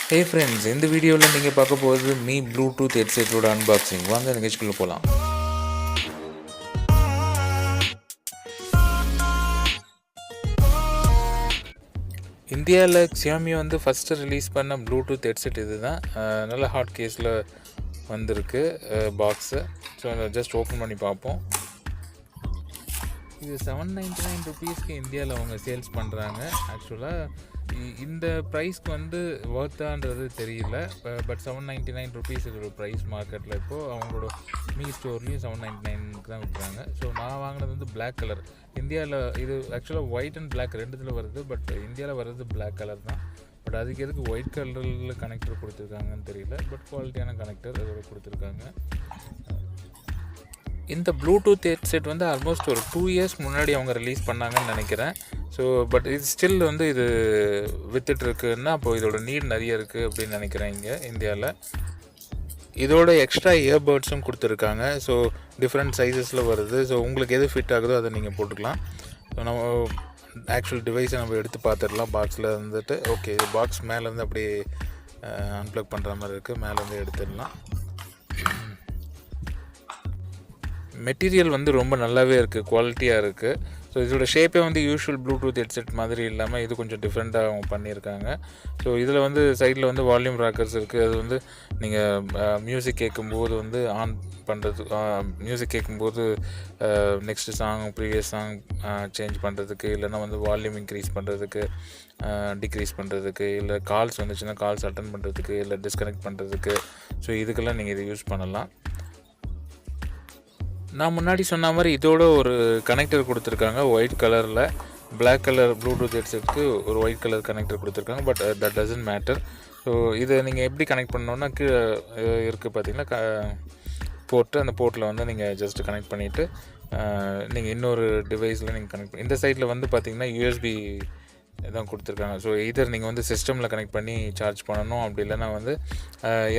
Hey friends, இந்த வீடியோவில் நீங்கள் பார்க்க போகிறது மீ ப்ளூடூத் ஹெட்செட்டோட அன்பாக்சிங். வாங்க நிகழ்ச்சிக்குள்ளே போகலாம். இந்தியாவில் xiaomi வந்து ஃபஸ்ட்டு ரிலீஸ் பண்ண ப்ளூடூத் ஹெட்செட் இது தான். நல்ல ஹாட் கேஸில் வந்திருக்கு பாக்ஸு. ஸோ ஜஸ்ட் ஓப்பன் பண்ணி பார்ப்போம். இது 799 ருபீஸ்க்கு இந்தியாவில் அவங்க சேல்ஸ் பண்ணுறாங்க. ஆக்சுவலாக இந்த ப்ரைஸ்க்கு வந்து ஒர்த்தான்றது தெரியல. பட் 799 ருபீஸ் இதோட ப்ரைஸ் மார்க்கெட்டில். இப்போது அவங்களோட மீ ஸ்டோர்லேயும் 799க்கு தான் விற்கிறாங்க. ஸோ நான் வாங்கினது வந்து பிளாக் கலர். இந்தியாவில் இது ஆக்சுவலாக ஒயிட் அண்ட் பிளாக் ரெண்டுத்தில் வருது. பட் இந்தியாவில் வர்றது பிளாக் கலர் தான். பட் அதுக்கு எதுக்கு ஒயிட் கலரில் கனெக்டர் கொடுத்துருக்காங்கன்னு தெரியல. பட் குவாலிட்டியான கனெக்டர் அதோட கொடுத்துருக்காங்க. இந்த ப்ளூடூத் ஹெட்செட் வந்து ஆல்மோஸ்ட் ஒரு 2 இயர்ஸ் முன்னாடி அவங்க ரிலீஸ் பண்ணாங்கன்னு நினைக்கிறேன். ஸோ பட் இது ஸ்டில் வந்து இது வித்துட்டு இருக்குன்னா அப்போது இதோட நீட் நிறைய இருக்குது அப்படின்னு நினைக்கிறேன் இங்கே இந்தியாவில். இதோட எக்ஸ்ட்ரா இயர்பட்ஸும் கொடுத்துருக்காங்க. ஸோ டிஃப்ரெண்ட் சைஸஸில் வருது. ஸோ உங்களுக்கு எது ஃபிட் ஆகுதோ அதை நீங்கள் போட்டுக்கலாம். ஸோ நம்ம ஆக்சுவல் டிவைஸை நம்ம எடுத்து பார்த்துடலாம். பாக்ஸில் இருந்துட்டு ஓகே, இது பாக்ஸ் மேலேருந்து அப்படியே அன்ப்ளக் பண்ணுற மாதிரி இருக்குது. மேலேருந்து எடுத்துடலாம். மெட்டீரியல் வந்து ரொம்ப நல்லாவே இருக்குது, குவாலிட்டியாக இருக்குது. ஸோ இதோட ஷேப்பே வந்து யூஷுவல் ப்ளூடூத் ஹெட்செட் மாதிரி இல்லாமல் இது கொஞ்சம் டிஃப்ரெண்ட்டாக அவங்க பண்ணியிருக்காங்க. ஸோ இதில் வந்து சைடில் வந்து வால்யூம் ராக்கர்ஸ் இருக்குது. அது வந்து நீங்கள் மியூசிக் கேட்கும்போது வந்து ஆன் பண்ணுறது, மியூசிக் கேட்கும்போது next song previous song change பண்ணுறதுக்கு, இல்லைனா வந்து வால்யூம் இன்க்ரீஸ் பண்ணுறதுக்கு, டிக்ரீஸ் பண்ணுறதுக்கு, இல்லை கால்ஸ் வந்துச்சுன்னா கால்ஸ் அட்டன் பண்ணுறதுக்கு, இல்லை டிஸ்கனெக்ட் பண்ணுறதுக்கு. ஸோ இதுக்கெல்லாம் நீங்கள் இதை யூஸ் பண்ணலாம். நான் முன்னாடி சொன்ன மாதிரி இதோட ஒரு கனெக்டர் கொடுத்துருக்காங்க ஒயிட் கலரில். பிளாக் கலர் ப்ளூடூத் ஹெட்செட்டுக்கு ஒரு ஒயிட் கலர் கனெக்டர் கொடுத்துருக்காங்க. But that doesn't matter. So இதை நீங்கள் எப்படி கனெக்ட் பண்ணணுன்னா கீழே இருக்குது பார்த்தீங்கன்னா போர்ட்டு. அந்த போர்ட்டில் வந்து நீங்கள் ஜஸ்ட்டு கனெக்ட் பண்ணிவிட்டு நீங்கள் இன்னொரு டிவைஸில் நீங்கள் கனெக்ட் பண்ணி, இந்த சைடில் வந்து பார்த்தீங்கன்னா யூஎஸ்பி தான் கொடுத்துருக்காங்க. ஸோ இதர் நீங்கள் வந்து சிஸ்டமில் கனெக்ட் பண்ணி சார்ஜ் பண்ணணும். அப்படி இல்லைனா வந்து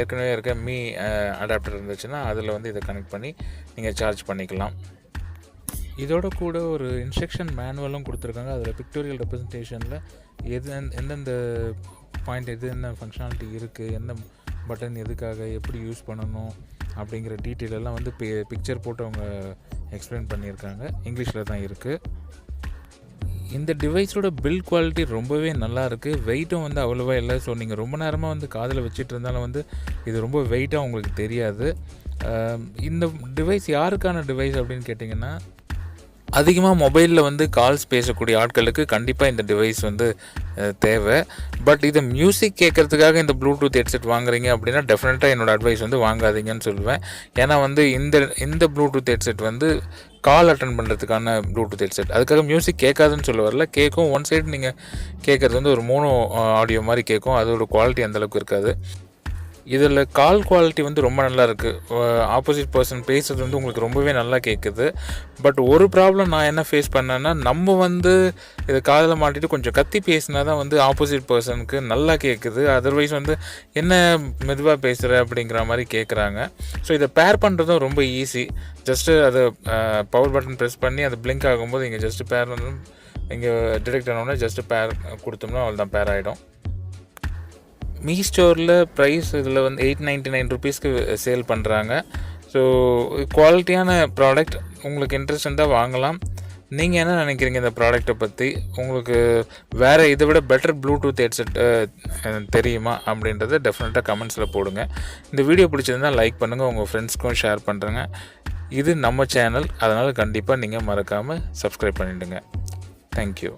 ஏற்கனவே இருக்க மீ அடாப்டர் இருந்துச்சுன்னா அதில் வந்து இதை கனெக்ட் பண்ணி நீங்கள் சார்ஜ் பண்ணிக்கலாம். இதோட கூட ஒரு இன்ஸ்ட்ரக்ஷன் மேனுவலும் கொடுத்துருக்காங்க. அதில் பிக்டோரியல் ரெப்ரசன்டேஷனில் எந்தெந்த பாயிண்ட் என்ன ஃபங்க்ஷனாலிட்டி இருக்குது, என்ன பட்டன் எதுக்காக எப்படி யூஸ் பண்ணணும் அப்படிங்கிற டீட்டெயில் எல்லாம் வந்து பிக்சர் போட்டு அவங்க எக்ஸ்பிளைன் பண்ணியிருக்காங்க. இங்கிலீஷில் தான் இருக்குது. இந்த டிவைஸோட பில்ட் குவாலிட்டி ரொம்பவே நல்லா இருக்குது. வெயிட்டும் வந்து அவ்வளோவா இல்லை. ஸோ நீங்கள் ரொம்ப நேரமாக வந்து காதில் வச்சுட்டு இருந்தாலும் வந்து இது ரொம்ப வெயிட்டாக உங்களுக்கு தெரியாது. இந்த டிவைஸ் யாருக்கான டிவைஸ் அப்படின்னு கேட்டிங்கன்னா, அதிகமாக மொபைலில் வந்து கால்ஸ் பேசக்கூடிய ஆட்களுக்கு கண்டிப்பாக இந்த டிவைஸ் வந்து தேவை. பட் இதை மியூசிக் கேட்குறதுக்காக இந்த ப்ளூடூத் ஹெட்செட் வாங்குறீங்க அப்படின்னா டெஃபினட்டாக என்னோடய அட்வைஸ் வந்து வாங்காதீங்கன்னு சொல்லுவேன். ஏன்னா வந்து இந்த ப்ளூடூத் ஹெட்செட் வந்து கால் அட்டன் பண்ணுறதுக்கான ப்ளூடூத் ஹெட்செட். அதுக்காக மியூசிக் கேட்காதுன்னு சொல்ல வரல, கேட்கும். ஒன் சைடு நீங்கள் கேட்குறது வந்து ஒரு மோனோ ஆடியோ மாதிரி கேட்கும். அதோட குவாலிட்டி அந்தளவுக்கு இருக்காது. இதில் கால் குவாலிட்டி வந்து ரொம்ப நல்லா இருக்குது. ஆப்போசிட் பர்சன் பேசுகிறது வந்து உங்களுக்கு ரொம்பவே நல்லா கேட்குது. பட் ஒரு ப்ராப்ளம் நான் என்ன ஃபேஸ் பண்ணேன்னா, நம்ம வந்து இதை காதில் மாட்டிட்டு கொஞ்சம் கத்தி பேசினா தான் வந்து ஆப்போசிட் பர்சனுக்கு நல்லா கேட்குது. அதர்வைஸ் வந்து என்ன மெதுவாக பேசுகிற அப்படிங்கிற மாதிரி கேட்குறாங்க. ஸோ இதை பேர் பண்ணுறதும் ரொம்ப ஈஸி. ஜஸ்ட்டு அதை பவர் பட்டன் ப்ரெஸ் பண்ணி அது பிளிங்க் ஆகும்போது இங்கே ஜஸ்ட்டு பேர் வந்து இங்கே டிடெக்ட் ஆனோடனே ஜஸ்ட்டு பேர் கொடுத்தோம்னா அவ்வளோ தான் பேர் ஆகிடும். மீ ஸ்டோரில் ப்ரைஸ் இதில் வந்து 899 ருபீஸ்க்கு சேல் பண்ணுறாங்க. ஸோ குவாலிட்டியான ப்ராடக்ட். உங்களுக்கு இன்ட்ரெஸ்ட் இருந்தால் வாங்கலாம். நீங்கள் என்ன நினைக்கிறீங்க இந்த ப்ராடக்ட்டை பற்றி? உங்களுக்கு வேறு இதை விட பெட்டர் ப்ளூடூத் ஹெட்செட் தெரியுமா அப்படின்றத டெஃபினட்டாக கமெண்ட்ஸில் போடுங்க. இந்த வீடியோ பிடிச்சிருந்தால் லைக் பண்ணுங்கள், உங்கள் ஃப்ரெண்ட்ஸ்க்கும் ஷேர் பண்ணுறேங்க. இது நம்ம சேனல், அதனால் கண்டிப்பாக நீங்கள் மறக்காமல் சப்ஸ்கிரைப் பண்ணிவிடுங்க. தேங்க்யூ.